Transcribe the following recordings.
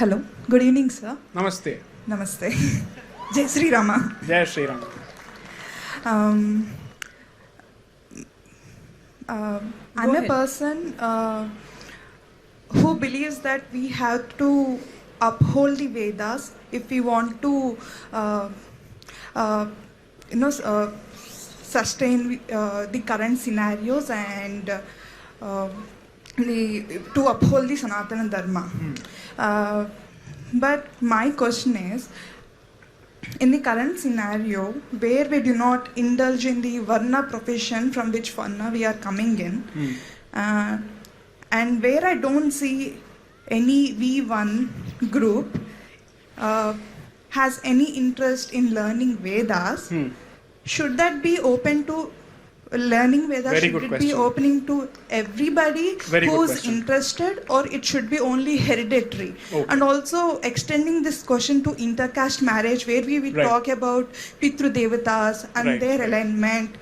Hello. Good evening, sir. Namaste. Namaste. Jai Sri Rama. Jai Sri Ram. I'm a person who believes that we have to uphold the Vedas if we want to, sustain the current scenarios and to uphold the Sanatana Dharma. But my question is, in the current scenario, where we do not indulge in the Varna profession from which Varna we are coming in, and where I don't see any V1 group has any interest in learning Vedas, should that be open to learning Vedas? Very should good it question. be opening to everybody Very good who's question. interested, or it should be only hereditary? Okay. And also extending this question to intercaste marriage, where we will Right. talk about Pitru Devatas and Right, their right. alignment,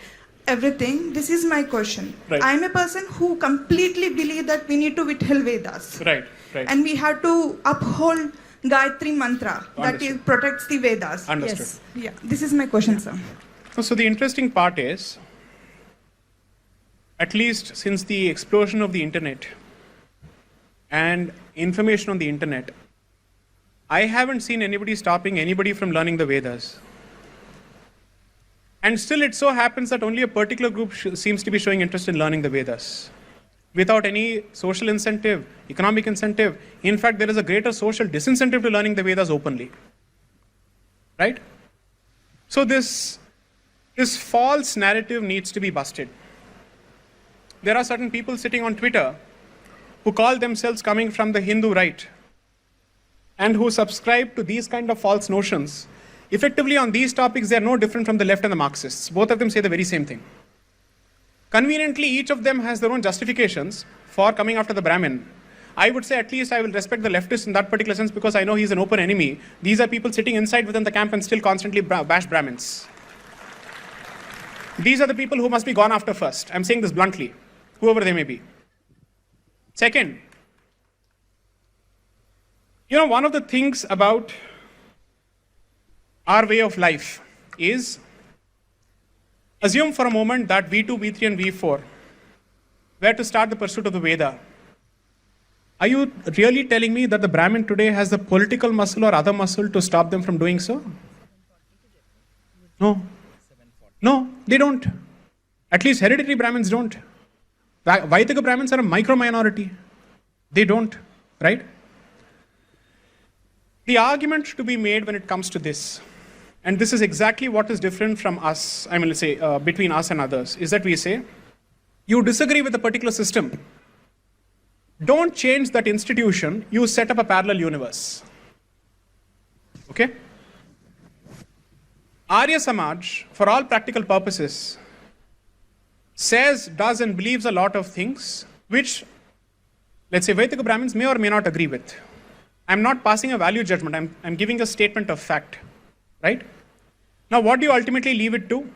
everything. This is my question. Right. I'm a person who completely believe that we need to withhold Vedas. Right, right. And we have to uphold Gayatri Mantra that Understood. protects the Vedas. Understood. Yes. Yeah. This is my question, sir. So the interesting part is, at least since the explosion of the internet and information on the internet, I haven't seen anybody stopping anybody from learning the Vedas. And still it so happens that only a particular group seems to be showing interest in learning the Vedas, without any social incentive, economic incentive. In fact, there is a greater social disincentive to learning the Vedas openly. Right? So this false narrative needs to be busted. There are certain people sitting on Twitter who call themselves coming from the Hindu right and who subscribe to these kind of false notions. Effectively, on these topics, they are no different from the left and the Marxists. Both of them say the very same thing. Conveniently, each of them has their own justifications for coming after the Brahmin. I would say at least I will respect the leftist in that particular sense because I know he's an open enemy. These are people sitting inside within the camp and still constantly bash Brahmins. These are the people who must be gone after first. I'm saying this bluntly, whoever they may be. Second, one of the things about our way of life is, assume for a moment that V2, V3 and V4 were to start the pursuit of the Veda. Are you really telling me that the Brahmin today has the political muscle or other muscle to stop them from doing so? No. No, they don't. At least hereditary Brahmins don't. Vaidika Brahmins are a micro minority. They don't, right? The argument to be made when it comes to this, and this is exactly what is different from us, let's say between us and others, is that we say, you disagree with a particular system. Don't change that institution, you set up a parallel universe. Okay? Arya Samaj, for all practical purposes, says, does and believes a lot of things which, let's say, Vaidika Brahmins may or may not agree with. I'm not passing a value judgment, I'm giving a statement of fact, right? Now, what do you ultimately leave it to?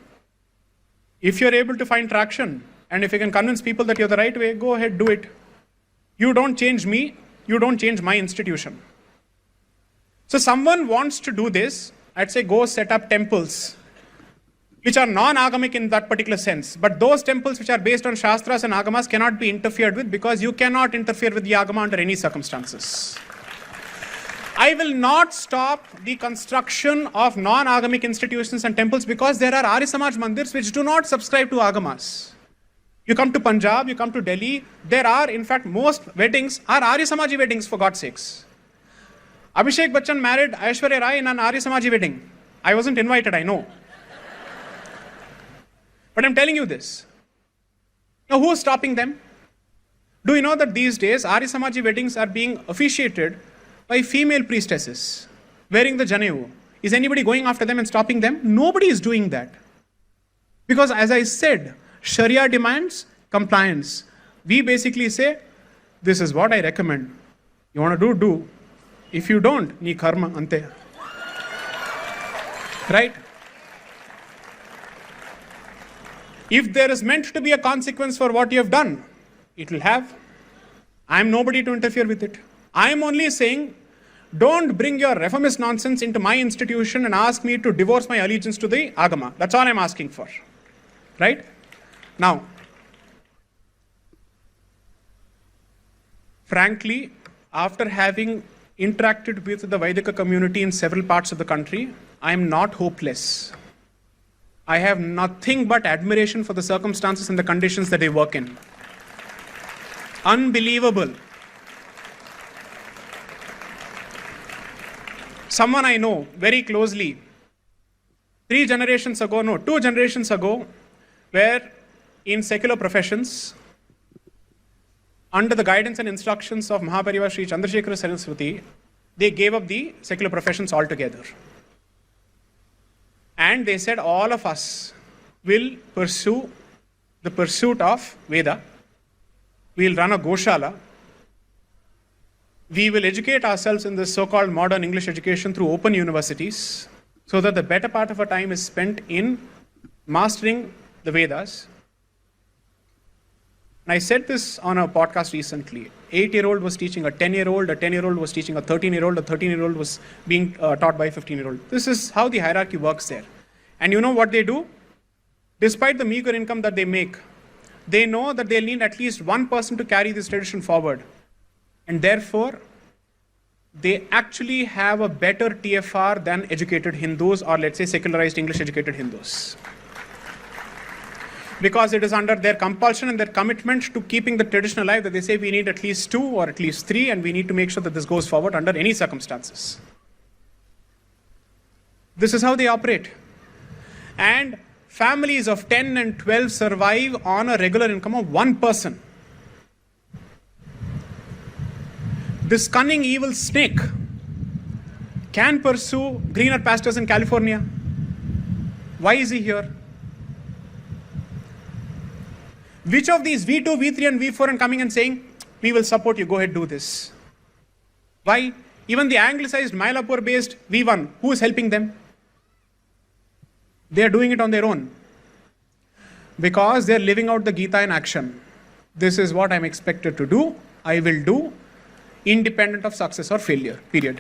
If you're able to find traction, and if you can convince people that you're the right way, go ahead, do it. You don't change me, you don't change my institution. So someone wants to do this, I'd say go set up temples, which are non-agamic in that particular sense. But those temples which are based on Shastras and Agamas cannot be interfered with because you cannot interfere with the Agama under any circumstances. I will not stop the construction of non-agamic institutions and temples because there are Arya Samaj mandirs which do not subscribe to Agamas. You come to Punjab, you come to Delhi, there are, in fact, most weddings are Arya Samaji weddings, for God's sakes. Abhishek Bachchan married Aishwarya Rai in an Arya Samaji wedding. I wasn't invited, I know. But I'm telling you this. Now, who is stopping them? Do you know that these days, Arya Samaji weddings are being officiated by female priestesses wearing the Janevu? Is anybody going after them and stopping them? Nobody is doing that. Because as I said, Sharia demands compliance. We basically say, this is what I recommend. You want to do. If you don't, ni karma ante. Right? If there is meant to be a consequence for what you have done, it will have. I am nobody to interfere with it. I am only saying, Don't bring your reformist nonsense into my institution and ask me to divorce my allegiance to the Agama. That's all I'm asking for. Right? Now, frankly, after having interacted with the Vedic community in several parts of the country, I am not hopeless. I have nothing but admiration for the circumstances and the conditions that they work in. Unbelievable. Someone I know very closely, 2 generations ago, were in secular professions under the guidance and instructions of Mahaparivar Sri Chandrasekhara Saraswati. They gave up the secular professions altogether. And they said, all of us will pursue the pursuit of Veda. We'll run a Goshala. We will educate ourselves in this so-called modern English education through open universities, so that the better part of our time is spent in mastering the Vedas. And I said this on a podcast recently. 8-year-old was teaching a 10-year-old, a 10-year-old was teaching a 13-year-old, a 13-year-old was being taught by a 15-year-old. This is how the hierarchy works there. And you know what they do? Despite the meager income that they make, they know that they'll need at least one person to carry this tradition forward. And therefore, they actually have a better TFR than educated Hindus, or let's say secularized English educated Hindus. Because it is under their compulsion and their commitment to keeping the tradition alive that they say we need at least 2 or at least 3, and we need to make sure that this goes forward under any circumstances. This is how they operate. And families of 10 and 12 survive on a regular income of 1 person. This cunning evil snake can pursue greener pastures in California. Why is he here? Which of these V2, V3 and V4 are coming and saying, we will support you, go ahead, do this? Why? Even the anglicized Mylapore based V1, who is helping them? They are doing it on their own. Because they are living out the Gita in action. This is what I am expected to do, I will do, independent of success or failure, period.